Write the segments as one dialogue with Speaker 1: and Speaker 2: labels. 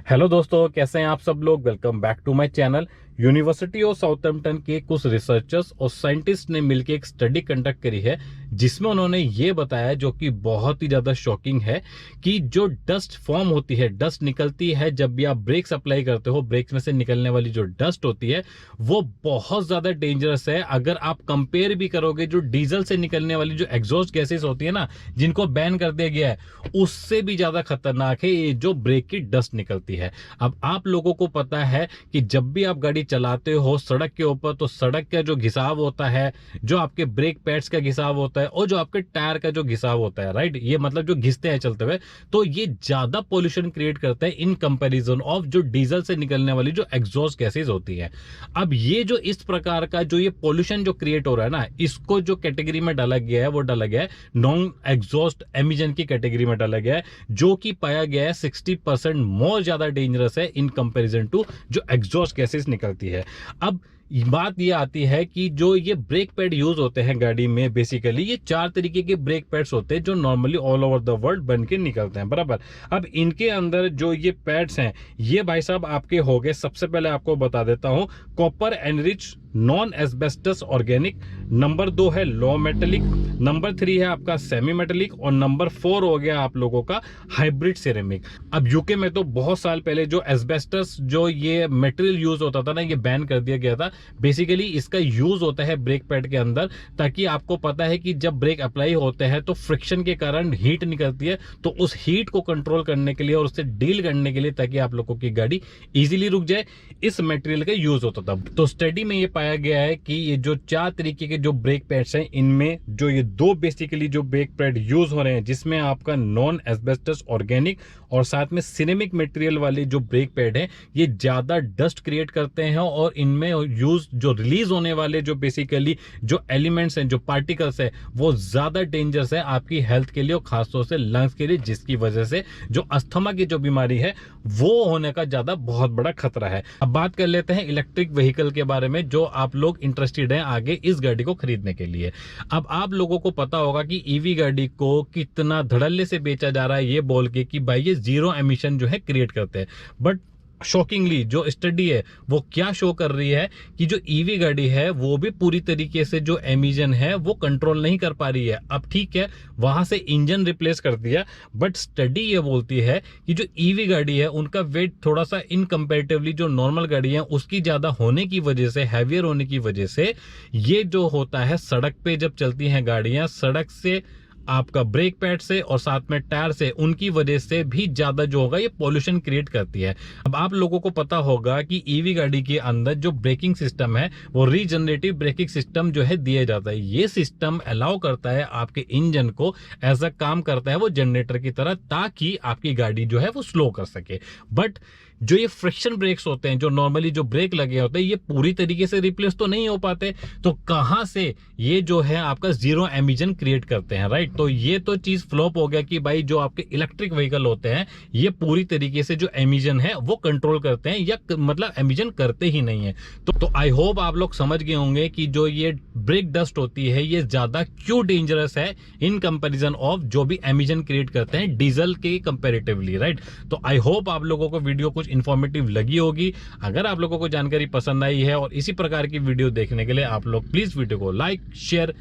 Speaker 1: Hello दोस्तों, कैसे हैं आप सब लोग। Welcome back to my channel. University of Southampton के कुछ रिसर्चर्स और साइंटिस्ट ने मिलकर एक स्टडी कंडक्ट करी है जिसमें उन्होंने ये बताया, जो कि बहुत ही ज्यादा शॉकिंग है, कि जो डस्ट फॉर्म होती है, डस्ट निकलती है जब भी आप ब्रेक्स अप्लाई करते हो, ब्रेक्स में से निकलने वाली जो डस्ट होती है वो बहुत ज्यादा डेंजरस है। अगर आप कंपेयर भी करोगे जो डीजल से निकलने वाली जो एग्जॉस्ट गैसेस होती है ना, जिनको बैन कर दिया गया है, उससे भी ज्यादा खतरनाक है ये जो ब्रेक की डस्ट निकलती है। अब आप लोगों को पता है कि जब भी आप गाड़ी चलाते हो सड़क के ऊपर, तो सड़क का जो घिसाव होता है, जो आपके ब्रेक पैड्स का घिसाव होता है और जो आपके टायर का जो घिसाव होता है, राइट, ये मतलब जो घिसते हैं चलते हुए, तो ये ज्यादा पोल्यूशन क्रिएट करता है इन कंपैरिजन ऑफ जो डीजल से निकलने वाली जो एग्जॉस्ट गैसेस होती है। अब ये जो इस प्रकार का जो ये पोल्यूशन जो क्रिएट हो रहा है ना, इसको जो कैटेगरी में डाला गया है वो डाला गया है नॉन एग्जॉस्ट एमिशन की कैटेगरी में डाला गया है, जो कि पाया गया है 60% मोर ज्यादा डेंजरस है इन कंपैरिजन टू जो एग्जॉस्ट गैसेस निकलती है। अब बात ये आती है कि जो ये ब्रेक पैड यूज होते हैं गाड़ी में, बेसिकली ये 4 तरीके के ब्रेक पैड्स होते हैं जो normally all over the world बन के निकलते हैं, बराबर। अब इनके अंदर जो ये पैड्स हैं, ये भाई साहब आपके हो गए, सबसे पहले आपको बता देता हूं, copper enrich non asbestos organic, number 2 है लो मेटेलिक, नंबर 3 है आपका सेमी मेटेलिक, और नंबर 4 हो गया आप लोगों का हाइब्रिड सिरेमिक। अब यूके में तो बहुत साल पहले जो एस्बेस्टस जो ये मटेरियल यूज होता था ना, ये बैन कर दिया गया था। बेसिकली इसका यूज होता है ब्रेक पैड के अंदर, ताकि आपको पता है कि जब ब्रेक अप्लाई होते हैं तो फ्रिक्शन के कारण हीट निकलती है, तो उस हीट को कंट्रोल करने के लिए और उससे डील करने के लिए, ताकि आप लोगों की गाड़ी इजीली रुक जाए, इस मटेरियल का यूज होता था। तो स्टडी में ये पाया गया है कि ये जो 4 तरीके के जो ब्रेक पैड्स हैं, इनमें जो ये 2 बेसिकली जो ब्रेक पैड यूज हो रहे हैं, जिसमें आपका नॉन एस्बेस्टस ऑर्गेनिक और साथ में सिरेमिक मटेरियल वाले जो ब्रेक पैड हैं, ये ज्यादा डस्ट क्रिएट करते हैं और इनमें यूज जो रिलीज होने वाले जो बेसिकली जो एलिमेंट्स हैं, जो पार्टिकल्स है, वो ज्यादा डेंजरस है आपकी हेल्थ के लिए और खासतौर से लंग्स के लिए, जिसकी वजह से जो अस्थमा की जो बीमारी है वो होने का ज्यादा बहुत बड़ा खतरा है। अब बात कर लेते हैं इलेक्ट्रिक व्हीकल के बारे में, जो आप लोग इंटरेस्टेड हैं आगे इस गाड़ी को खरीदने के लिए। अब आप लोगों को पता होगा कि ईवी गाड़ी को कितना धड़ल्ले से बेचा जा रहा है, ये बोल के कि भाई ये जीरो एमिशन जो है क्रिएट करते हैं, बट शॉकिंगली जो स्टडी है वो क्या शो कर रही है कि जो ईवी गाड़ी है वो भी पूरी तरीके से जो एमिशन है वो कंट्रोल नहीं कर पा रही है। अब ठीक है, वहां से इंजन रिप्लेस कर दिया, बट स्टडी ये बोलती है कि जो ईवी गाड़ी है उनका वेट थोड़ा सा इन कंपैरेटिवली जो नॉर्मल गाड़ी है उसकी ज्यादा होने की वजह से, हैवियर होने की वजह से, ये जो होता है सड़क पे जब चलती हैं गाड़ियां, सड़क से आपका ब्रेक पैड से और साथ में टायर से, उनकी वजह से भी ज्यादा जो होगा ये पोल्यूशन क्रिएट करती है। अब आप लोगों को पता होगा कि ईवी गाड़ी के अंदर जो ब्रेकिंग सिस्टम है वो रीजनरेटिव ब्रेकिंग सिस्टम जो है दिया जाता है। ये सिस्टम अलाउ करता है आपके इंजन को, ऐसा काम करता है वो जनरेटर की तरह, ताकि आपकी गाड़ी जो है वो स्लो कर सके। बट जो ये फ्रिक्शन ब्रेक्स होते हैं, जो नॉर्मली जो ब्रेक लगे होते हैं, ये पूरी तरीके से रिप्लेस तो नहीं हो पाते, तो कहां से ये जो है आपका जीरो एमिशन क्रिएट करते हैं, राइट। तो ये तो चीज फ्लॉप हो गया कि भाई जो आपके इलेक्ट्रिक व्हीकल होते हैं ये पूरी तरीके से जो एमिशन है वो कंट्रोल करते हैं, या मतलब एमिशन करते ही नहीं है। तो आई होप आप लोग समझ गए होंगे कि जो ये ब्रेक डस्ट होती है ये ज्यादा क्यों डेंजरस है इन कंपैरिजन ऑफ जो भी एमिशन क्रिएट करते हैं डीजल के कंपैरेटिवली, राइट। तो आई होप आप लोगों को वीडियो कुछ इंफॉर्मेटिव लगी होगी। अगर आप लोगों को जानकारी पसंद आई है और इसी प्रकार की वीडियो देखने के लिए आप लोग प्लीज वीडियो को लाइक, शेयर,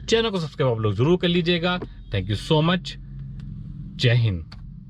Speaker 1: चैनल को सब्सक्राइब आप लोग जरूर कर लीजिएगा। Thank you so much. जय हिंद।